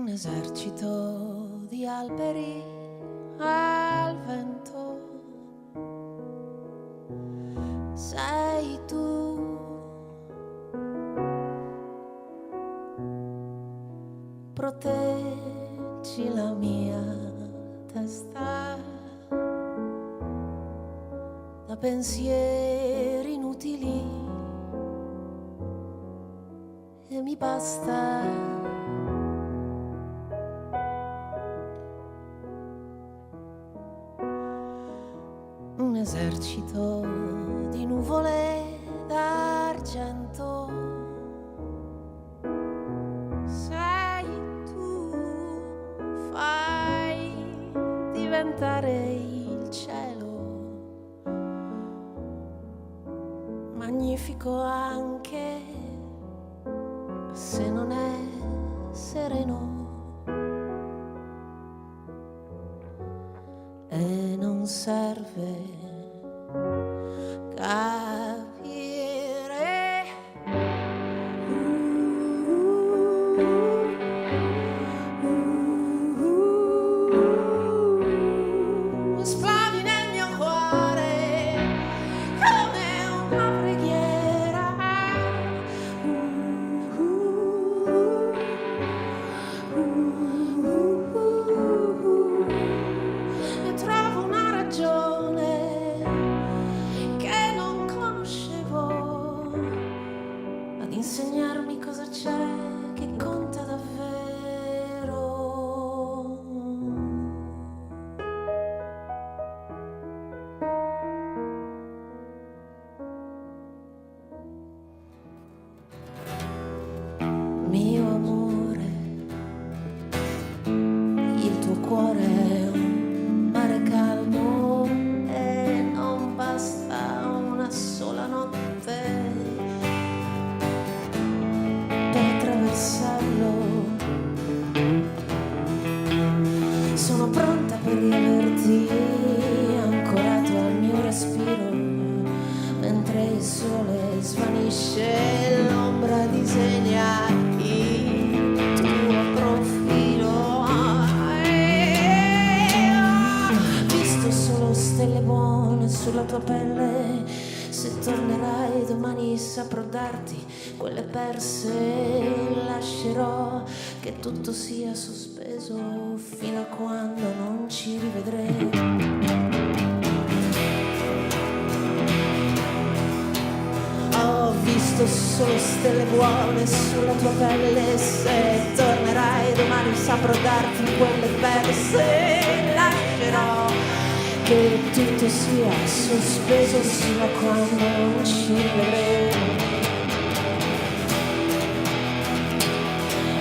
Un esercito di alberi al vento sei tu, proteggi la mia testa da pensieri inutili e mi basta. Un esercito di nuvole d'argento sei tu, fai diventare il cielo magnifico anche se non è sereno. E non serve capire. Esplodi nel mio cuore come una preghiera. E trovo una ragione che non conoscevo ad insegnarmi cosa c'è che conta davvero. Mio amore, il tuo cuore è un mare calmo e non basta una sola notte per attraversarlo. Sono pronta per riaverti ancorato al mio respiro mentre il sole svanisce, l'ombra disegna il tuo profilo. Ho visto solo stelle buone sulla tua pelle. Se tornerai domani saprò darti quelle perse. Lascerò che tutto sia sospeso fino a quando non ci rivedremo. Ho visto solo stelle buone sulla tua pelle. Se tornerai domani saprò darti quelle perse. Lascerò che tutto sia sospeso fino a quando non ci vedremo.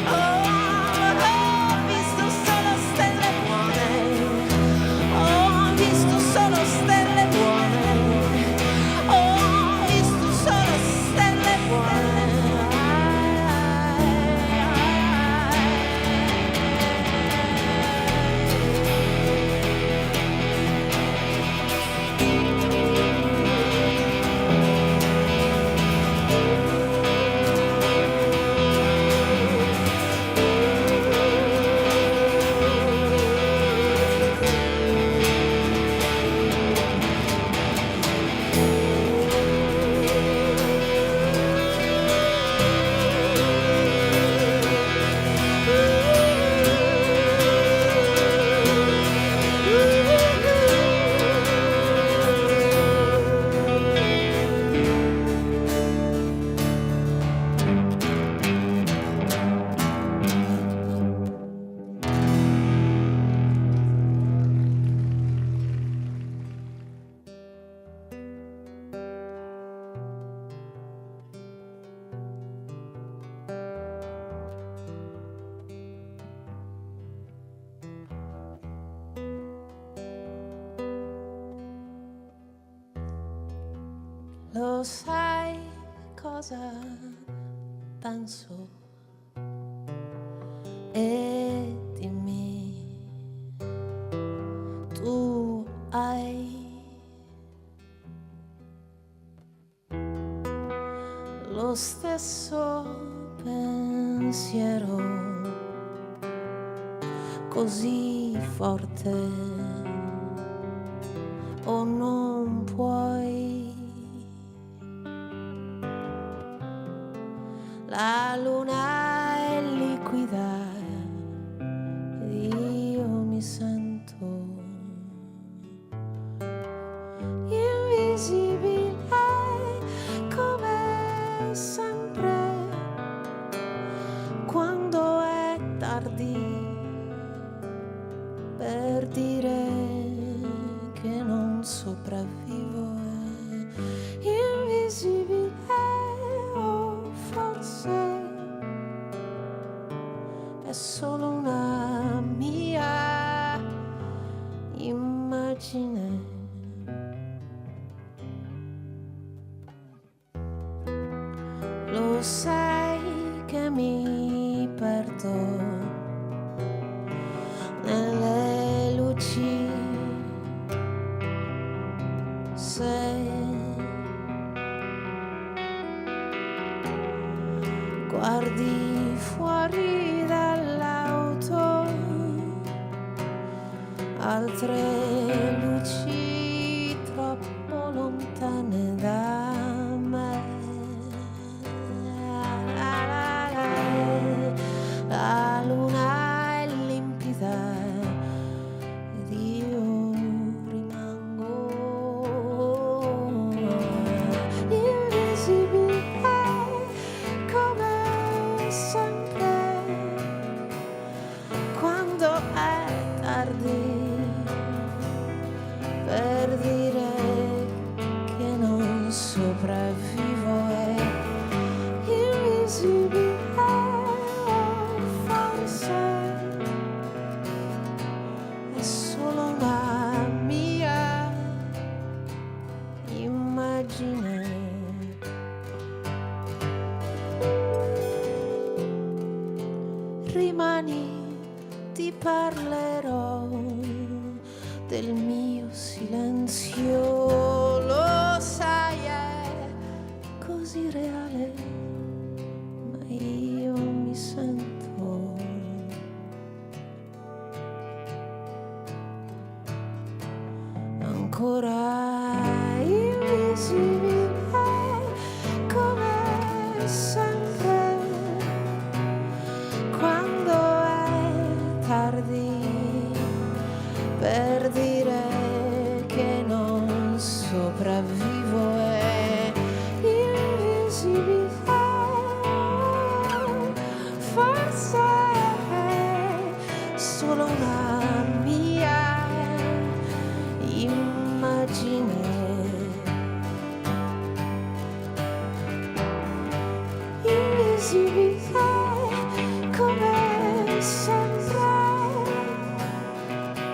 Ho visto solo stelle buone. Ho visto solo stelle buone. Ho visto solo stelle buone. Lo sai cosa penso? E dimmi, tu hai lo stesso pensiero così forte o non puoi. La luna è liquida ed io mi sento invisibile come sempre quando è tardi per dire che non sopravvivo. È invisibile o forse è solo una mia immagine. Lo sai che mi perdo nelle luci se guardi fuori dall'auto altre luci troppo lontane da me. La luna è limpida ed io rimango invisibile come sempre quando è tardi per dire che non sopravvivo. È invisibile forse è solo una mia immagine. Rimani, ti parlerò del mio silenzio. Lo sai, è così reale, ma io mi sento ancora invisibile come sempre quando è tardi per dire che non sopravvivo. È invisibile forse è solo una mia immagine. Invisibile come sempre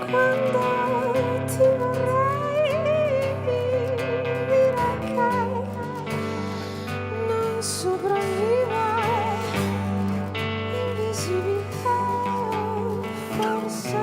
quando ti vorrei dire che non sopravvivo. Invisibile forse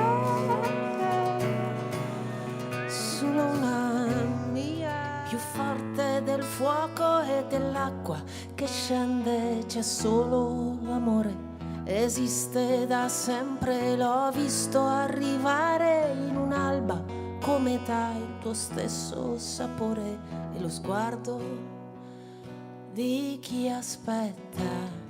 solo una mia. Più forte del fuoco e dell'acqua che scende c'è solo l'amore. Esiste da sempre, l'ho visto arrivare in un'alba come t'ha il tuo stesso sapore e lo sguardo di chi aspetta.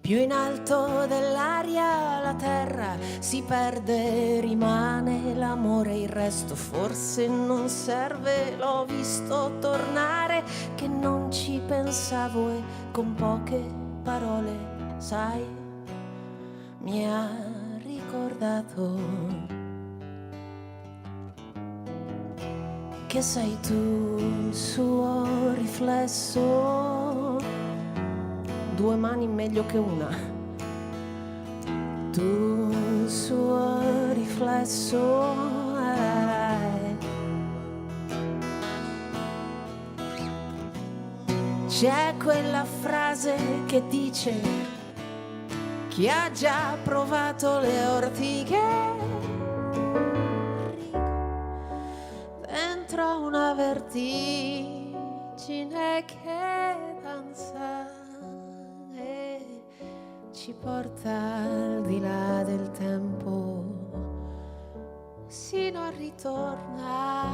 Più in alto dell'aria la terra si perde, rimane l'amore, il resto forse non serve. L'ho visto tornare che non ci pensavo e con poche parole, sai, mi ha ricordato che sei tu il suo riflesso. Due mani meglio che una. Tu il suo riflesso. C'è quella frase che dice: chi ha già provato le ortiche dentro una vertigine che danza e ci ci porta al di là del tempo, sino a ritornare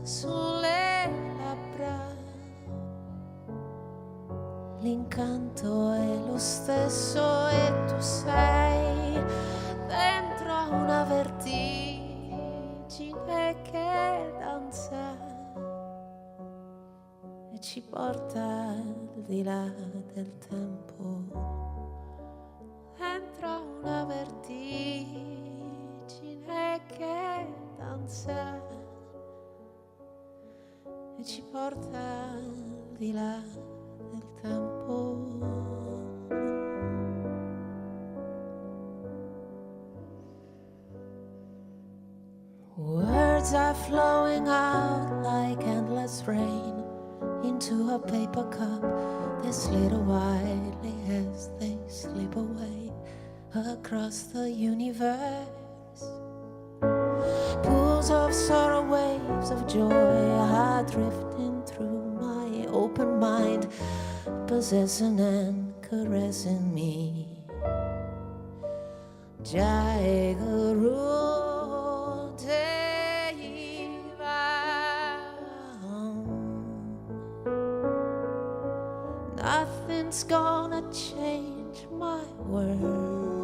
sulle labbra. L'incanto è lo stesso e tu sei dentro a una vertigine che danza e ci porta al di là del tempo, dentro a una vertigine che danza e ci porta al di là del tempo. Words are flowing out like endless rain into a paper cup. They slither wildly as they slip away across the universe. Pools of sorrow, waves of joy are drifting through my open mind, possessing and caressing me. Jai Guru Deva. Nothing's gonna change my world.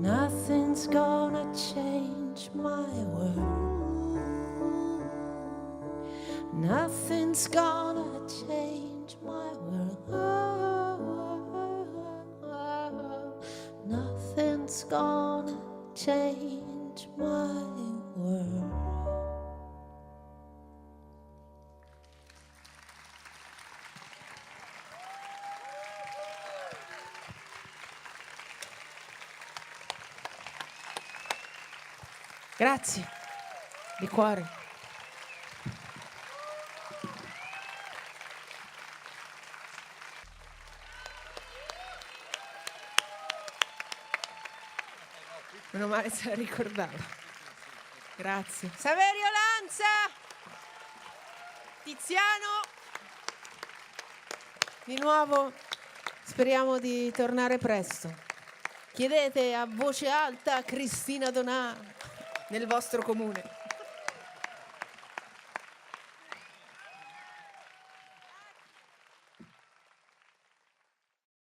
Nothing's gonna change my world. Nothing's gonna change my world. Nothing's gonna change my world. Grazie, di cuore. Meno male se la ricordavo. Grazie. Saverio Lanza, Tiziano, di nuovo speriamo di tornare presto. Chiedete a voce alta a Cristina Donà nel vostro comune.